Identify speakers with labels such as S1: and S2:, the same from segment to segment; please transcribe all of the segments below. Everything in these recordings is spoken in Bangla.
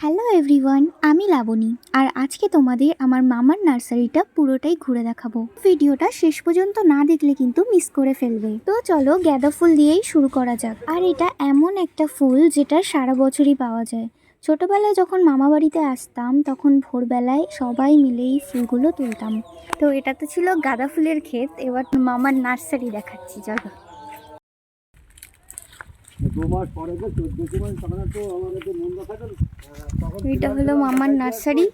S1: হ্যালো এভরিওয়ান, আমি লাবণী। আর আজকে তোমাদের আমার মামার নার্সারিটা পুরোটাই ঘুরে দেখাবো। ভিডিওটা শেষ পর্যন্ত না দেখলে কিন্তু মিস করে ফেলবে। তো চলো গাঁদা ফুল দিয়েই শুরু করা যাক। আর এটা এমন একটা ফুল যেটা সারা বছরই পাওয়া যায়। ছোটবেলায় যখন মামা বাড়িতে আসতাম তখন ভোরবেলায় সবাই মিলে এই ফুলগুলো তুলতাম। তো এটা তো ছিল গাঁদা ফুলের ক্ষেত, এবার মামার নার্সারি দেখাচ্ছি চলো।
S2: 2 মাস পরে যে 14 মাস তখন তো আমাদের মুন্ডা থাকে তখন
S1: এটা হলো মামার নার্সারি।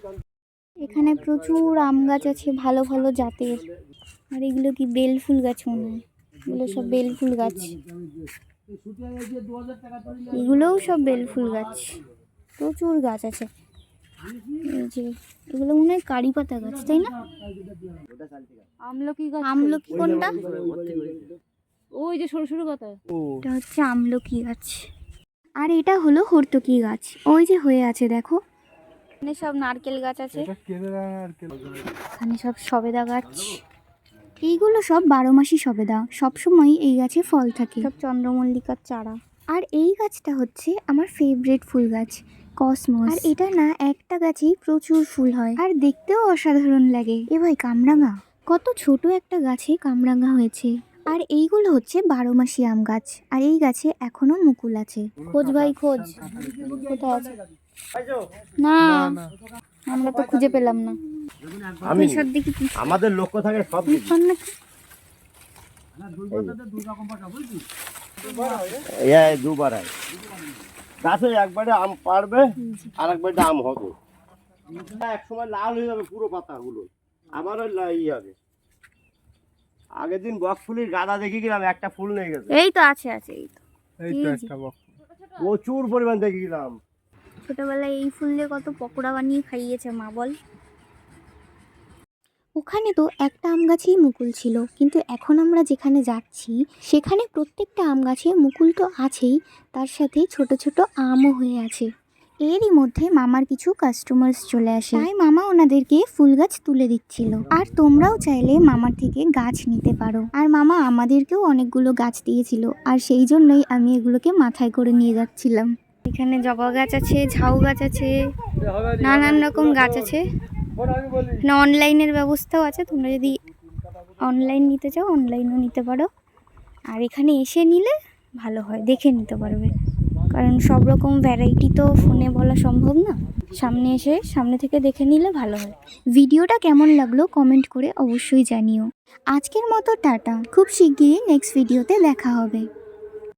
S1: এখানে প্রচুর আম গাছ আছে ভালো ভালো জাতের। আর এগুলো কি বেল ফুল গাছ মনে হয়, এগুলো সব বেল ফুল গাছ। এগুলোও সব বেল ফুল গাছ, প্রচুর গাছ আছে। এই যে এগুলো মনে হয় কারি পাতা গাছ, তাই না?
S3: আমলকি গাছ।
S1: আমলকি কোনটা?
S3: ওই যে সরু সরু পাতা।
S1: এটা হচ্ছে আমলকি গাছ। আর এটা হলো হর্তকি গাছ, ওই যে হয়ে আছে দেখো। এখানে সব নারকেল গাছ আছে, এখানে সব সবেদা গাছ। এইগুলো সব 12 মাসি সবেদা, সবসময় এই গাছে ফল থাকে। সব চন্দ্রমল্লিকার চারা। আর এই গাছটা হচ্ছে আমার ফেভারিট ফুল গাছ, কসমস। আর এটা না একটা গাছেই প্রচুর ফুল হয় আর দেখতেও অসাধারণ লাগে। এ ভাই কামরাঙা, কত ছোট একটা গাছে কামরাঙা হয়েছে। আর এইগুলো হচ্ছে 12 মাসি আম গাছ। আর এই গাছে এখনো মুকুল আছে। খোঁজ ভাই খোঁজ, কোথায় আছে? না আমরা তো খুঁজে পেলাম না।
S2: আমি
S1: সব দেখি কি
S2: আমাদের লক্ষ্য থাকে সব দুবার হয় গাছে একবারে আম পাড়বে আর একবারে আম হবে। এক সময় লাল হয়ে যাবে পুরো পাতাগুলো, আবার ওই হবে। আগের দিন বক ফুলের গাদা দেখে গেলাম, একটা ফুল নিয়ে গেছে।
S1: এই তো আছে আছে,
S2: এই তো একটা বক প্রচুর পরিমাণ দেখে গেলাম।
S1: ছোটবেলায় এই ফুল দিয়ে কত পকোড়া বানিয়ে খাইয়েছে মা, বল। ওখানে তো একটা আম গাছেই মুকুল ছিল, কিন্তু এখন আমরা যেখানে যাচ্ছি সেখানে প্রত্যেকটা আম গাছে মুকুল তো আছেই, তার সাথে ছোট ছোট আমও হয়ে আছে। এরই মধ্যে মামার কিছু কাস্টমার্স চলে আসে, তাই মামা ওনাদেরকে ফুল গাছ তুলে দিচ্ছিল। আর তোমরাও চাইলে মামার থেকে গাছ নিতে পারো। আর মামা আমাদেরকেও অনেকগুলো গাছ দিয়েছিল, আর সেই জন্যই আমি এগুলোকে মাথায় করে নিয়ে যাচ্ছিলাম। এখানে জবা গাছ আছে, ঝাউ গাছ আছে, নানান রকম গাছ আছে। না অনলাইনের ব্যবস্থাও আছে, তোমরা যদি অনলাইন নিতে চাও অনলাইনও নিতে পারো। আর এখানে এসে নিলে ভালো হয়, দেখে নিতে পারবে, কারণ সব রকম ভ্যারাইটি তো ফোনে বলা সম্ভব না। সামনে এসে সামনে থেকে দেখে নিলে ভালো হয়। ভিডিওটা কেমন লাগলো কমেন্ট করে অবশ্যই জানিও। আজকের মতো টাটা, খুব শিগগিরই নেক্সট ভিডিওতে দেখা হবে।